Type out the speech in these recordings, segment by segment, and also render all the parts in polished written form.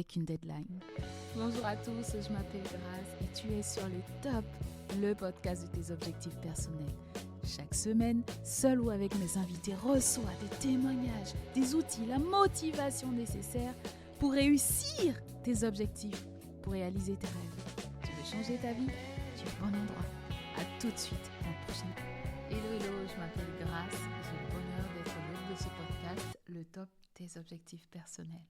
avec une deadline. Bonjour à tous, je m'appelle Grace et tu es sur le top, le podcast de tes objectifs personnels. Chaque semaine, seul ou avec mes invités, reçois des témoignages, des outils, la motivation nécessaire pour réussir tes objectifs, pour réaliser tes rêves. Tu veux changer ta vie? Tu es au bon endroit. À tout de suite dans le prochain. Hello, je m'appelle Grace. J'ai le bonheur d'être l'hôte de ce podcast, le top des objectifs personnels.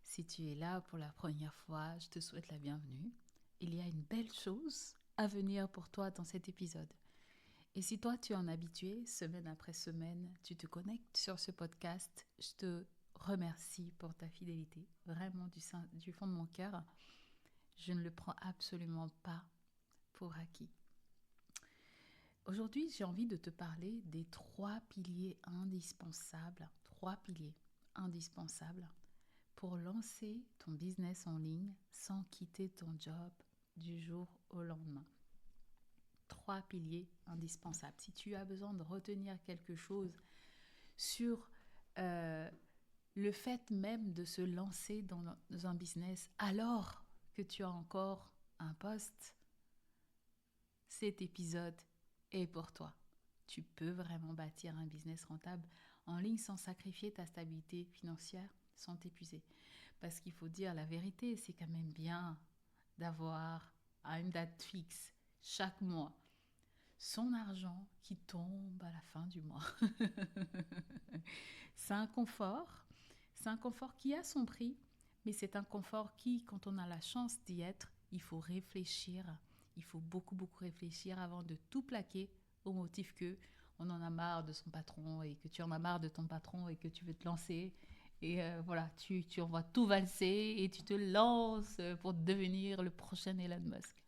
Si tu es là pour la première fois, je te souhaite la bienvenue. Il y a une belle chose à venir pour toi dans cet épisode. Et si toi, tu es en habitué, semaine après semaine, tu te connectes sur ce podcast, je te remercie pour ta fidélité, vraiment du fond de mon cœur. Je ne le prends absolument pas pour acquis. Aujourd'hui, j'ai envie de te parler des 3 piliers indispensables pour lancer ton business en ligne sans quitter ton job du jour au lendemain. 3 piliers indispensables. Si tu as besoin de retenir quelque chose sur le fait même de se lancer dans un business alors que tu as encore un poste, cet épisode est pour toi. Tu peux vraiment bâtir un business rentable en ligne sans sacrifier ta stabilité financière, sans t'épuiser. Parce qu'il faut dire la vérité, c'est quand même bien d'avoir à une date fixe chaque mois son argent qui tombe à la fin du mois. C'est un confort qui a son prix, mais c'est un confort qui, quand on a la chance d'y être, il faut réfléchir. Il faut beaucoup réfléchir avant de tout plaquer au motif que on en a marre de son patron et que tu en as marre de ton patron et que tu veux te lancer. Et voilà, tu envoies tout valser et tu te lances pour devenir le prochain Elon Musk.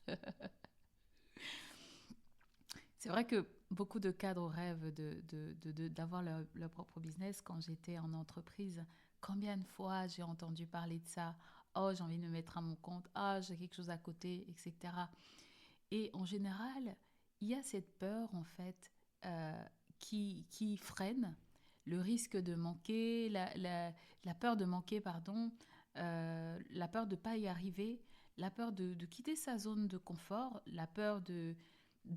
C'est vrai que beaucoup de cadres rêvent d'avoir leur propre business. Quand j'étais en entreprise, combien de fois j'ai entendu parler de ça? Oh, j'ai envie de me mettre à mon compte. Ah, j'ai quelque chose à côté, etc. Et en général, il y a cette peur, en fait, qui freine le risque de manquer, la peur de manquer, la peur de ne pas y arriver, la peur de quitter sa zone de confort, la peur de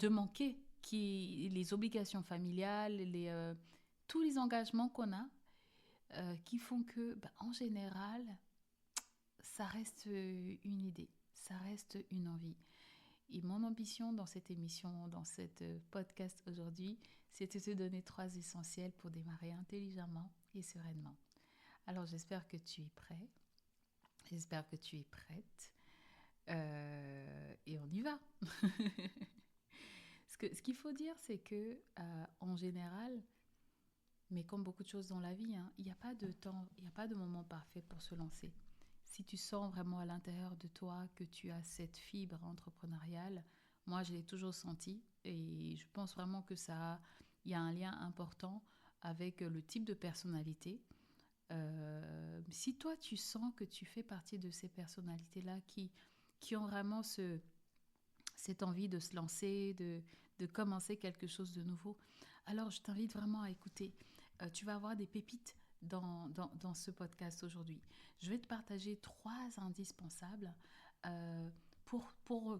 manquer les obligations familiales, tous les engagements qu'on a, qui font que, en général, ça reste une idée, ça reste une envie. Et mon ambition dans cette émission, dans cette podcast aujourd'hui, c'est de te donner 3 essentiels pour démarrer intelligemment et sereinement. Alors j'espère que tu es prêt, j'espère que tu es prête, et on y va. Ce qu'il faut dire, c'est que en général, mais comme beaucoup de choses dans la vie, il n'y a pas de temps, il n'y a pas de moment parfait pour se lancer. Si tu sens vraiment à l'intérieur de toi que tu as cette fibre entrepreneuriale, moi je l'ai toujours senti et je pense vraiment que il y a un lien important avec le type de personnalité. Si toi tu sens que tu fais partie de ces personnalités-là qui ont vraiment cette envie de se lancer, de commencer quelque chose de nouveau, alors je t'invite vraiment à écouter. Tu vas avoir des pépites dans ce podcast aujourd'hui. Je vais te partager 3 indispensables pour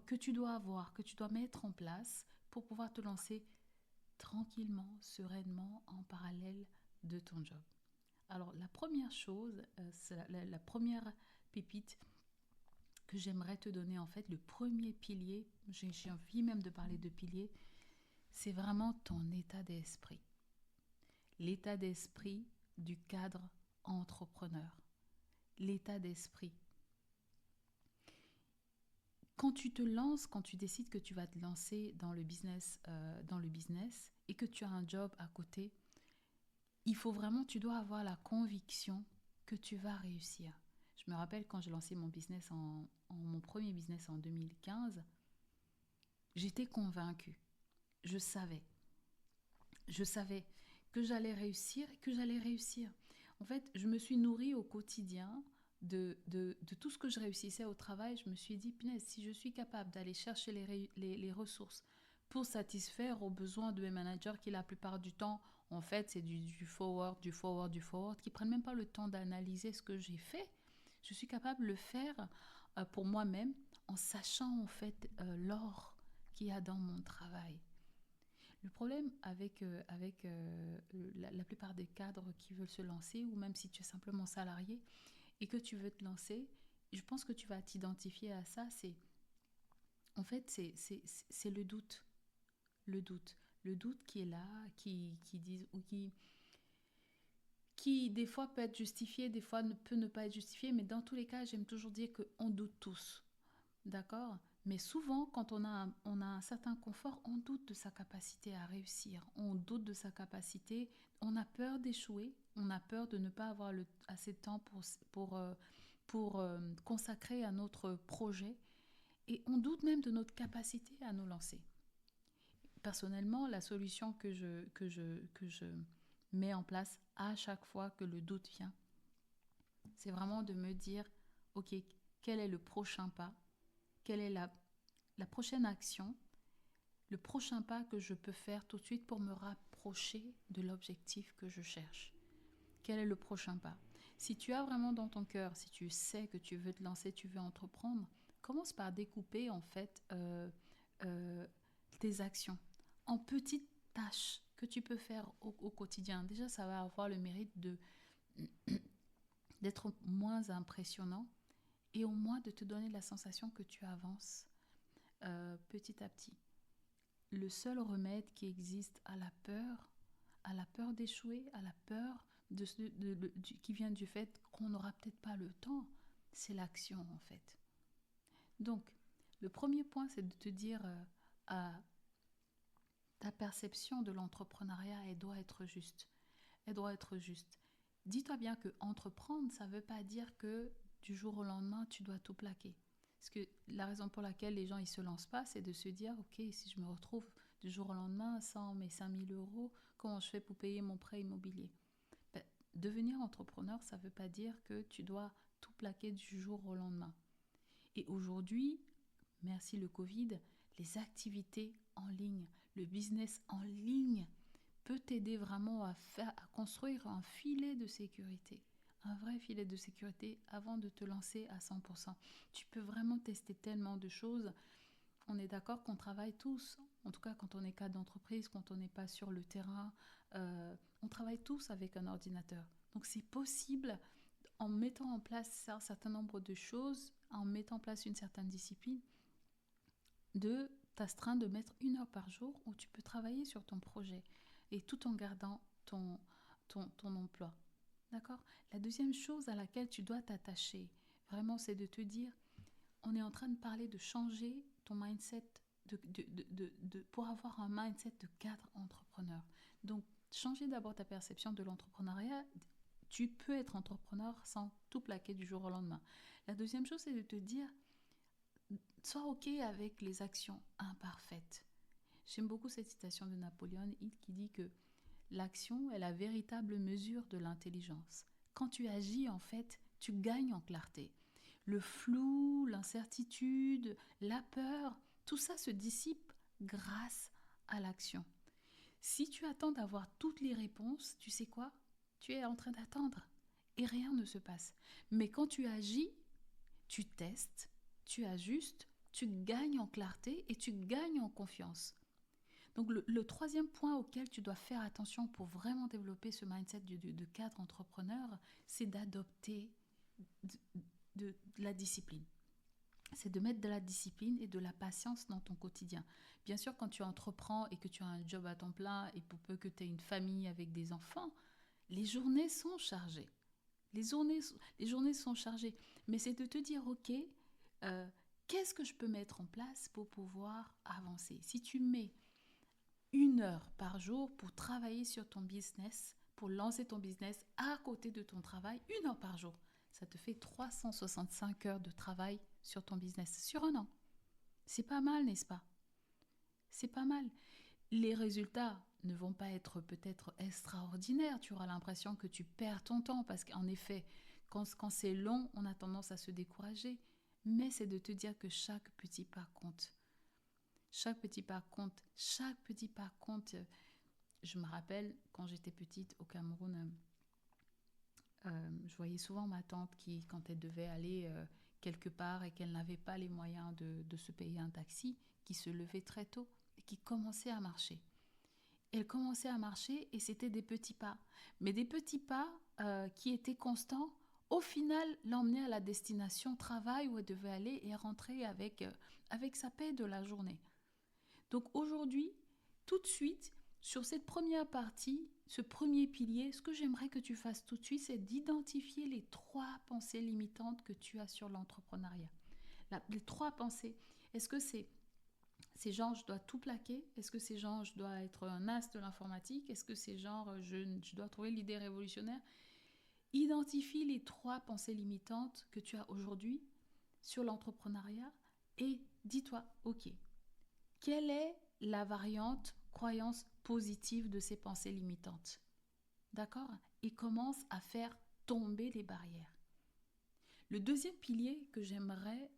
que tu dois avoir, que tu dois mettre en place pour pouvoir te lancer tranquillement, sereinement, en parallèle de ton job. Alors, la première chose, la première pépite que j'aimerais te donner, en fait, le premier pilier, j'ai envie même de parler de pilier, c'est vraiment ton état d'esprit. L'état d'esprit du cadre entrepreneur. L'état d'esprit. Quand tu te lances, quand tu décides que tu vas te lancer dans le business et que tu as un job à côté, tu dois avoir la conviction que tu vas réussir. Je me rappelle quand j'ai lancé mon business mon premier business en 2015, j'étais convaincue. Je savais que j'allais réussir et que j'allais réussir. En fait, je me suis nourrie au quotidien de tout ce que je réussissais au travail. Je me suis dit, punaise, si je suis capable d'aller chercher les ressources pour satisfaire aux besoins de mes managers qui, la plupart du temps, en fait, c'est du forward, qui ne prennent même pas le temps d'analyser ce que j'ai fait. Je suis capable de le faire pour moi-même en sachant en fait l'or qu'il y a dans mon travail. Le problème avec la plupart des cadres qui veulent se lancer, ou même si tu es simplement salarié et que tu veux te lancer, je pense que tu vas t'identifier à ça, en fait, c'est le doute. Le doute. Le doute qui est là, qui dit, ou qui des fois peut être justifié, des fois peut ne pas être justifié, mais dans tous les cas, j'aime toujours dire qu'on doute tous. D'accord? Mais souvent, quand on a un certain confort, on doute de sa capacité à réussir. On doute de sa capacité. On a peur d'échouer. On a peur de ne pas avoir assez de temps pour consacrer à notre projet. Et on doute même de notre capacité à nous lancer. Personnellement, la solution que je mets en place à chaque fois que le doute vient, c'est vraiment de me dire, OK, quel est le prochain pas? Quelle est la prochaine action, le prochain pas que je peux faire tout de suite pour me rapprocher de l'objectif que je cherche? Quel est le prochain pas? Si tu as vraiment dans ton cœur, si tu sais que tu veux te lancer, tu veux entreprendre, commence par découper en fait euh, tes actions en petites tâches que tu peux faire au quotidien. Déjà, ça va avoir le mérite d'être moins impressionnant et au moins de te donner la sensation que tu avances petit à petit. Le seul remède qui existe à la peur d'échouer, à la peur qui vient du fait qu'on n'aura peut-être pas le temps, c'est l'action en fait. Donc, le premier point, c'est de te dire ta perception de l'entrepreneuriat, elle doit être juste. Elle doit être juste. Dis-toi bien que entreprendre, ça ne veut pas dire que du jour au lendemain, tu dois tout plaquer. Parce que la raison pour laquelle les gens ne se lancent pas, c'est de se dire, OK, si je me retrouve du jour au lendemain sans mes 5 000 euros, comment je fais pour payer mon prêt immobilier? Ben, devenir entrepreneur, ça ne veut pas dire que tu dois tout plaquer du jour au lendemain. Et aujourd'hui, merci le Covid, les activités en ligne, le business en ligne peut t'aider vraiment à construire un filet de sécurité. Un vrai filet de sécurité avant de te lancer à 100%. Tu peux vraiment tester tellement de choses. On est d'accord qu'on travaille tous, en tout cas quand on est cadre d'entreprise, quand on n'est pas sur le terrain, on travaille tous avec un ordinateur. Donc c'est possible, en mettant en place un certain nombre de choses, en mettant en place une certaine discipline, de t'astreindre de mettre 1 heure par jour où tu peux travailler sur ton projet et tout en gardant ton emploi. D'accord? La deuxième chose à laquelle tu dois t'attacher, vraiment, c'est de te dire, on est en train de parler de changer ton mindset pour avoir un mindset de cadre entrepreneur. Donc, changer d'abord ta perception de l'entrepreneuriat. Tu peux être entrepreneur sans tout plaquer du jour au lendemain. La deuxième chose, c'est de te dire, sois OK avec les actions imparfaites. J'aime beaucoup cette citation de Napoléon Hill qui dit que l'action est la véritable mesure de l'intelligence. Quand tu agis, en fait, tu gagnes en clarté. Le flou, l'incertitude, la peur, tout ça se dissipe grâce à l'action. Si tu attends d'avoir toutes les réponses, tu sais quoi? Tu es en train d'attendre et rien ne se passe. Mais quand tu agis, tu testes, tu ajustes, tu gagnes en clarté et tu gagnes en confiance. Donc le troisième point auquel tu dois faire attention pour vraiment développer ce mindset de cadre entrepreneur, c'est d'adopter de, de la discipline. C'est de mettre de la discipline et de la patience dans ton quotidien. Bien sûr, quand tu entreprends et que tu as un job à temps plein et pour peu que tu aies une famille avec des enfants, les journées sont chargées. Les journées sont chargées. Mais c'est de te dire, OK, qu'est-ce que je peux mettre en place pour pouvoir avancer? Si tu mets 1 heure par jour pour travailler sur ton business, pour lancer ton business à côté de ton travail, 1 heure par jour, ça te fait 365 heures de travail sur ton business, sur un an. C'est pas mal, n'est-ce pas? C'est pas mal. Les résultats ne vont pas être peut-être extraordinaires. Tu auras l'impression que tu perds ton temps parce qu'en effet, quand c'est long, on a tendance à se décourager. Mais c'est de te dire que chaque petit pas compte. Chaque petit pas compte. Chaque petit pas compte. Je me rappelle, quand j'étais petite au Cameroun, Je voyais souvent ma tante qui, quand elle devait aller quelque part et qu'elle n'avait pas les moyens de se payer un taxi, qui se levait très tôt et qui commençait à marcher. Elle commençait à marcher et c'était des petits pas. Mais des petits pas qui étaient constants, au final, l'emmenaient à la destination travail où elle devait aller et rentrer avec sa paix de la journée. Donc aujourd'hui, tout de suite, sur cette première partie, ce premier pilier, ce que j'aimerais que tu fasses tout de suite, c'est d'identifier les trois pensées limitantes que tu as sur l'entrepreneuriat. Les trois pensées. Est-ce que c'est genre je dois tout plaquer? Est-ce que c'est genre je dois être un as de l'informatique? Est-ce que c'est genre je dois trouver l'idée révolutionnaire? Identifie les trois pensées limitantes que tu as aujourd'hui sur l'entrepreneuriat et dis-toi, ok, quelle est la variante croyance positive de ces pensées limitantes? D'accord? Et commence à faire tomber les barrières. Le deuxième pilier que j'aimerais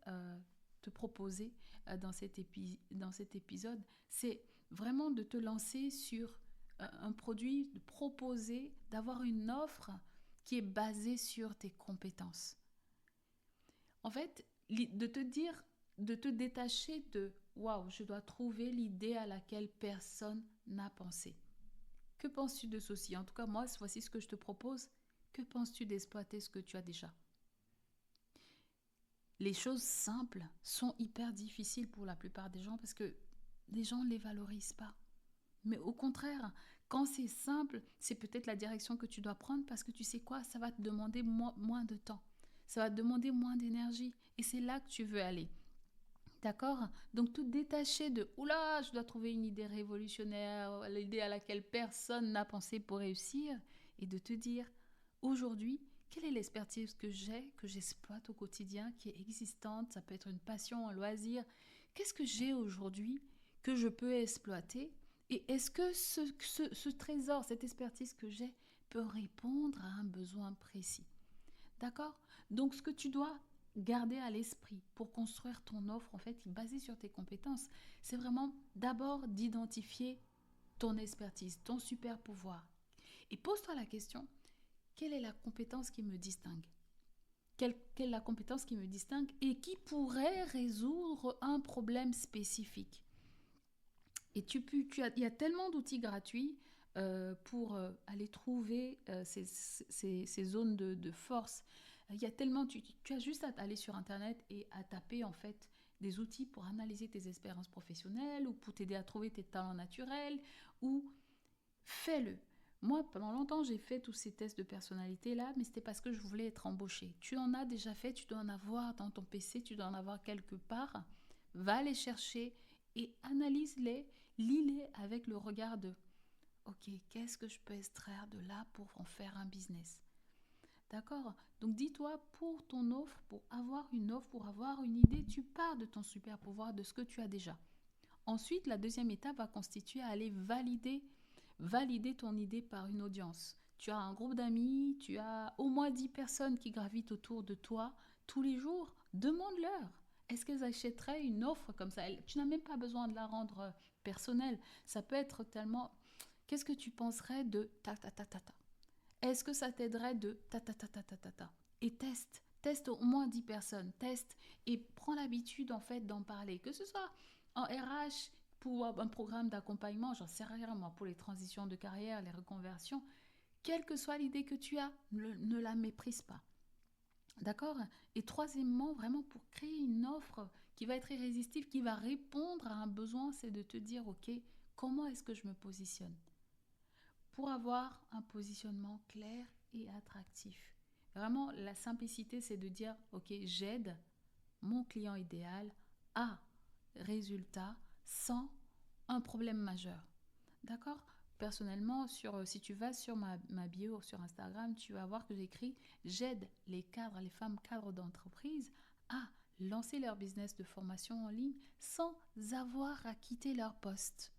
te proposer dans cet épisode, c'est vraiment de te lancer sur un produit, de proposer, d'avoir une offre qui est basée sur tes compétences. En fait, de te dire, de te détacher de waouh, je dois trouver l'idée à laquelle personne n'a pensé. Que penses-tu de ceci? En tout cas, moi, voici ce que je te propose. Que penses-tu d'exploiter ce que tu as déjà? Les choses simples sont hyper difficiles pour la plupart des gens parce que les gens ne les valorisent pas. Mais au contraire, quand c'est simple, c'est peut-être la direction que tu dois prendre parce que tu sais quoi, ça va te demander moins de temps. Ça va te demander moins d'énergie et c'est là que tu veux aller. D'accord? Donc tout détacher de oula, je dois trouver une idée révolutionnaire, l'idée à laquelle personne n'a pensé pour réussir, et de te dire aujourd'hui, quelle est l'expertise que j'ai, que j'exploite au quotidien, qui est existante, ça peut être une passion, un loisir. Qu'est-ce que j'ai aujourd'hui que je peux exploiter? Et est-ce que ce trésor, cette expertise que j'ai, peut répondre à un besoin précis? D'accord? Donc, ce que tu dois garder à l'esprit pour construire ton offre, en fait, basée sur tes compétences, c'est vraiment d'abord d'identifier ton expertise, ton super pouvoir. Et pose-toi la question, quelle est la compétence qui me distingue? Quelle est la compétence qui me distingue et qui pourrait résoudre un problème spécifique? Et il y a tellement d'outils gratuits pour aller trouver ces zones de force. Il y a tellement, tu as juste à aller sur Internet et à taper en fait des outils pour analyser tes expériences professionnelles ou pour t'aider à trouver tes talents naturels ou fais-le. Moi, pendant longtemps, j'ai fait tous ces tests de personnalité-là, mais c'était parce que je voulais être embauchée. Tu en as déjà fait, tu dois en avoir dans ton PC, tu dois en avoir quelque part. Va les chercher et analyse-les, lis-les avec le regard de OK, qu'est-ce que je peux extraire de là pour en faire un business? D'accord? Donc dis-toi, pour ton offre, pour avoir une offre, pour avoir une idée, tu pars de ton super pouvoir, de ce que tu as déjà. Ensuite, la deuxième étape va constituer à aller valider ton idée par une audience. Tu as un groupe d'amis, tu as au moins 10 personnes qui gravitent autour de toi tous les jours. Demande-leur. Est-ce qu'elles achèteraient une offre comme ça? Tu n'as même pas besoin de la rendre personnelle. Ça peut être tellement... Qu'est-ce que tu penserais de ta ta ta ta ta? Est-ce que ça t'aiderait de ta ta ta ta ta ta ta? Et teste au moins 10 personnes, teste et prends l'habitude en fait d'en parler, que ce soit en RH pour un programme d'accompagnement, j'en sais rien moi, pour les transitions de carrière, les reconversions, quelle que soit l'idée que tu as, ne la méprise pas. D'accord? Et troisièmement, vraiment pour créer une offre qui va être irrésistible, qui va répondre à un besoin, c'est de te dire, ok, comment est-ce que je me positionne? Pour avoir un positionnement clair et attractif. Vraiment, la simplicité, c'est de dire, ok, j'aide mon client idéal à résultat sans un problème majeur. D'accord? Personnellement, si tu vas sur ma bio sur Instagram, tu vas voir que j'écris j'aide les cadres, les femmes cadres d'entreprise à lancer leur business de formation en ligne sans avoir à quitter leur poste.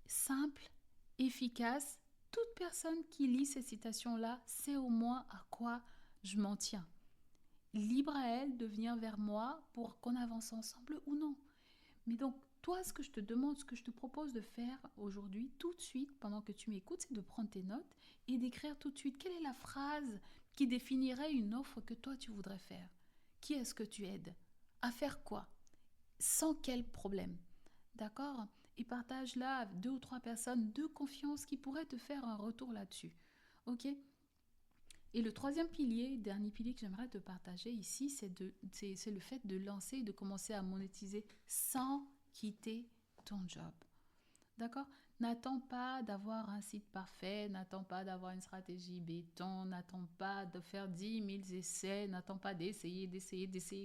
Simple, efficace. Toute personne qui lit ces citations-là sait au moins à quoi je m'en tiens. Libre à elle de venir vers moi pour qu'on avance ensemble ou non. Mais donc, toi, ce que je te demande, ce que je te propose de faire aujourd'hui, tout de suite, pendant que tu m'écoutes, c'est de prendre tes notes et d'écrire tout de suite quelle est la phrase qui définirait une offre que toi, tu voudrais faire. Qui est-ce que tu aides? À faire quoi? Sans quel problème? D'accord? Et partage-la à 2 ou 3 personnes de confiance qui pourraient te faire un retour là-dessus. Ok? Et le troisième pilier, dernier pilier que j'aimerais te partager ici, c'est le fait de lancer et de commencer à monétiser sans quitter ton job. D'accord? N'attends pas d'avoir un site parfait, n'attends pas d'avoir une stratégie béton, n'attends pas de faire 10 000 essais, n'attends pas d'essayer,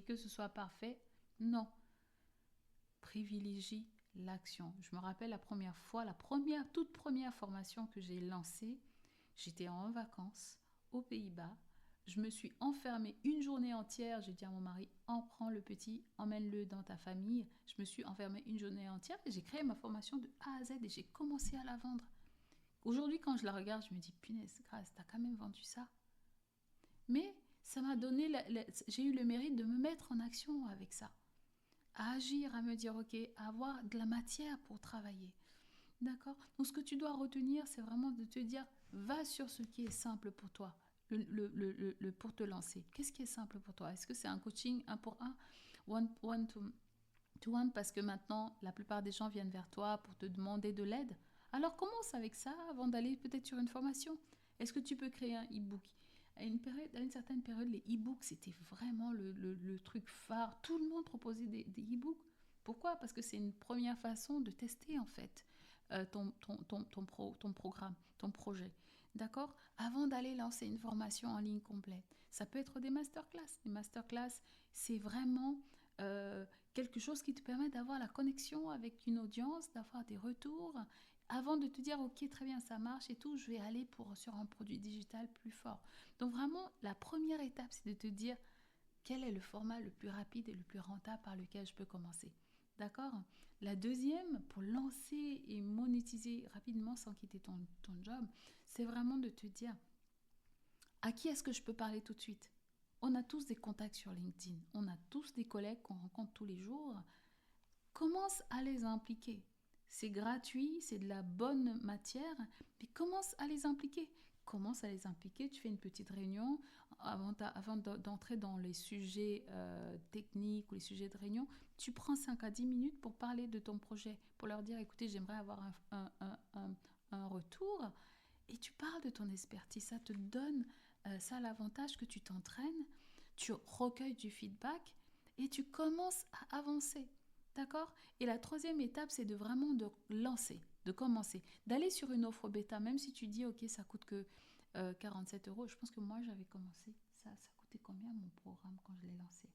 que ce soit parfait. Non. Privilégie l'action. Je me rappelle la première fois, toute première formation que j'ai lancée, j'étais en vacances aux Pays-Bas. Je me suis enfermée une journée entière. J'ai dit à mon mari, prends le petit, emmène-le dans ta famille. Je me suis enfermée une journée entière et j'ai créé ma formation de A à Z et j'ai commencé à la vendre. Aujourd'hui, quand je la regarde, je me dis, punaise, Grâce, t'as quand même vendu ça. Mais ça m'a donné, j'ai eu le mérite de me mettre en action avec ça. À agir, à me dire, ok, à avoir de la matière pour travailler. D'accord? Donc, ce que tu dois retenir, c'est vraiment de te dire, va sur ce qui est simple pour toi, pour te lancer. Qu'est-ce qui est simple pour toi? Est-ce que c'est un coaching 1 pour 1, one to one, parce que maintenant, la plupart des gens viennent vers toi pour te demander de l'aide? Alors, commence avec ça avant d'aller peut-être sur une formation. Est-ce que tu peux créer un e-book? À une certaine période, les e-books, c'était vraiment le truc phare. Tout le monde proposait des e-books. Pourquoi? Parce que c'est une première façon de tester, en fait, ton programme, ton projet. D'accord? Avant d'aller lancer une formation en ligne complète. Ça peut être des masterclass. Les masterclass, c'est vraiment quelque chose qui te permet d'avoir la connexion avec une audience, d'avoir des retours, avant de te dire, ok, très bien, ça marche et tout, je vais aller sur un produit digital plus fort. Donc vraiment, la première étape, c'est de te dire, quel est le format le plus rapide et le plus rentable par lequel je peux commencer. D'accord? La deuxième, pour lancer et monétiser rapidement sans quitter ton job, c'est vraiment de te dire, à qui est-ce que je peux parler tout de suite? On a tous des contacts sur LinkedIn, on a tous des collègues qu'on rencontre tous les jours. Commence à les impliquer. C'est gratuit, c'est de la bonne matière, mais commence à les impliquer. Commence à les impliquer, tu fais une petite réunion avant d'entrer dans les sujets techniques ou les sujets de réunion. Tu prends 5 à 10 minutes pour parler de ton projet, pour leur dire, écoutez, j'aimerais avoir un retour. Et tu parles de ton expertise, ça te donne ça a l'avantage que tu t'entraînes, tu recueilles du feedback et tu commences à avancer. D'accord? Et la troisième étape, c'est de vraiment de lancer, de commencer, d'aller sur une offre bêta, même si tu dis, ok, ça coûte que 47 euros. Je pense que moi, j'avais commencé, ça coûtait combien mon programme quand je l'ai lancé?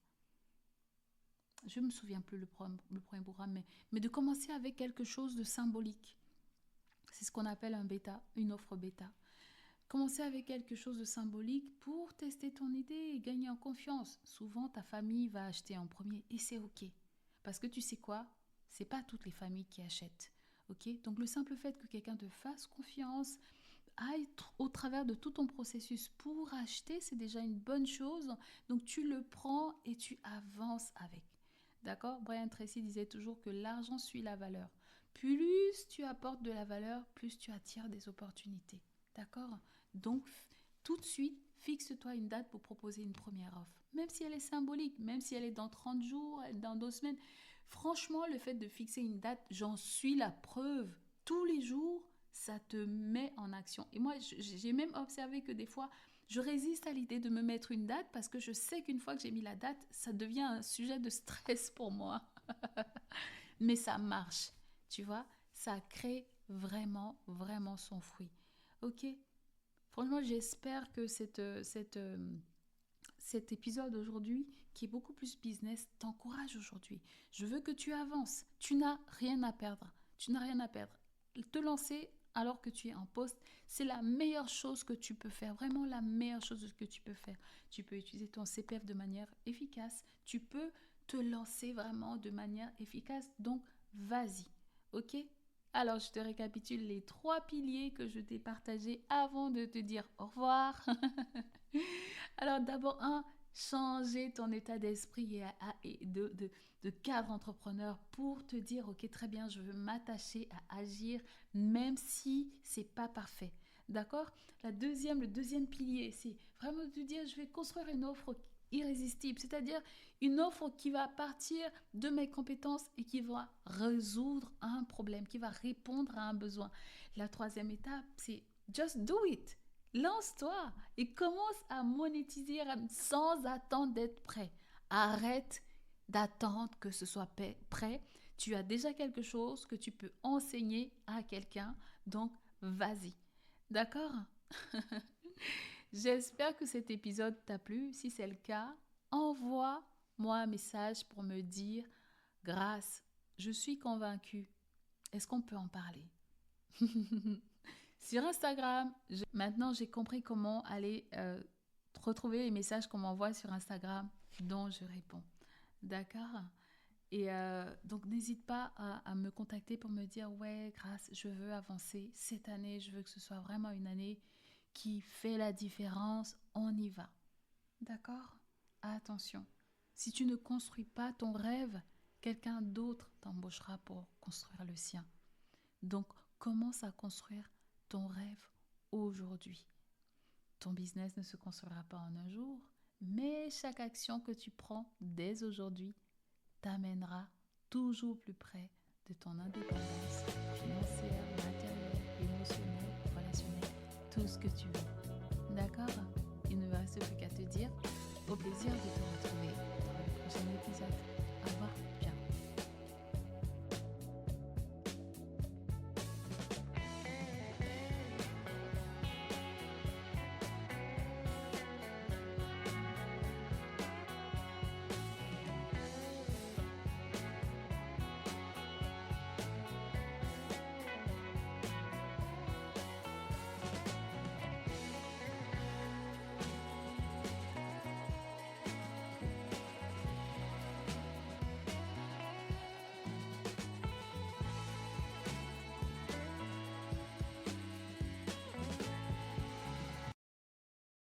Je ne me souviens plus le premier programme, mais de commencer avec quelque chose de symbolique. C'est ce qu'on appelle un bêta, une offre bêta. Commencer avec quelque chose de symbolique pour tester ton idée et gagner en confiance. Souvent, ta famille va acheter en premier et c'est ok. Parce que tu sais quoi? C'est pas toutes les familles qui achètent. Ok? Donc, le simple fait que quelqu'un te fasse confiance, aille au travers de tout ton processus pour acheter, c'est déjà une bonne chose. Donc, tu le prends et tu avances avec. D'accord? Brian Tracy disait toujours que l'argent suit la valeur. Plus tu apportes de la valeur, plus tu attires des opportunités. D'accord? Donc, tout de suite, fixe-toi une date pour proposer une première offre. Même si elle est symbolique, même si elle est dans 30 jours, dans 2 semaines. Franchement, le fait de fixer une date, j'en suis la preuve. Tous les jours, ça te met en action. Et moi, j'ai même observé que des fois, je résiste à l'idée de me mettre une date parce que je sais qu'une fois que j'ai mis la date, ça devient un sujet de stress pour moi. Mais ça marche, tu vois, ça crée vraiment, vraiment son fruit. Ok? Franchement, j'espère que cet épisode aujourd'hui, qui est beaucoup plus business, t'encourage aujourd'hui. Je veux que tu avances. Tu n'as rien à perdre. Tu n'as rien à perdre. Te lancer alors que tu es en poste, c'est la meilleure chose que tu peux faire. Vraiment la meilleure chose que tu peux faire. Tu peux utiliser ton CPF de manière efficace. Tu peux te lancer vraiment de manière efficace. Donc, vas-y. Ok? Alors, je te récapitule les 3 piliers que je t'ai partagés avant de te dire au revoir. Alors, d'abord, changer ton état d'esprit et de cadre entrepreneur pour te dire, ok, très bien, je veux m'attacher à agir même si c'est pas parfait. D'accord? Le deuxième pilier, c'est vraiment de te dire, je vais construire une offre irrésistible, c'est-à-dire une offre qui va partir de mes compétences et qui va résoudre un problème, qui va répondre à un besoin. La troisième étape, c'est just do it. Lance-toi et commence à monétiser sans attendre d'être prêt. Arrête d'attendre que ce soit prêt. Tu as déjà quelque chose que tu peux enseigner à quelqu'un, donc vas-y. D'accord? J'espère que cet épisode t'a plu. Si c'est le cas, envoie-moi un message pour me dire, Grâce, je suis convaincue. Est-ce qu'on peut en parler? Sur Instagram, maintenant j'ai compris comment aller retrouver les messages qu'on m'envoie sur Instagram dont je réponds. D'accord? Et donc n'hésite pas à me contacter pour me dire ouais, Grâce, je veux avancer cette année, je veux que ce soit vraiment une année qui fait la différence, on y va. D'accord? Attention, si tu ne construis pas ton rêve, quelqu'un d'autre t'embauchera pour construire le sien. Donc commence à construire ton rêve aujourd'hui. Ton business ne se construira pas en un jour, mais chaque action que tu prends dès aujourd'hui t'amènera toujours plus près de ton indépendance financière, matérielle, émotionnelle, relationnelle, tout ce que tu veux. D'accord? Il ne me reste plus qu'à te dire au plaisir de te retrouver dans le prochain épisode. Au revoir.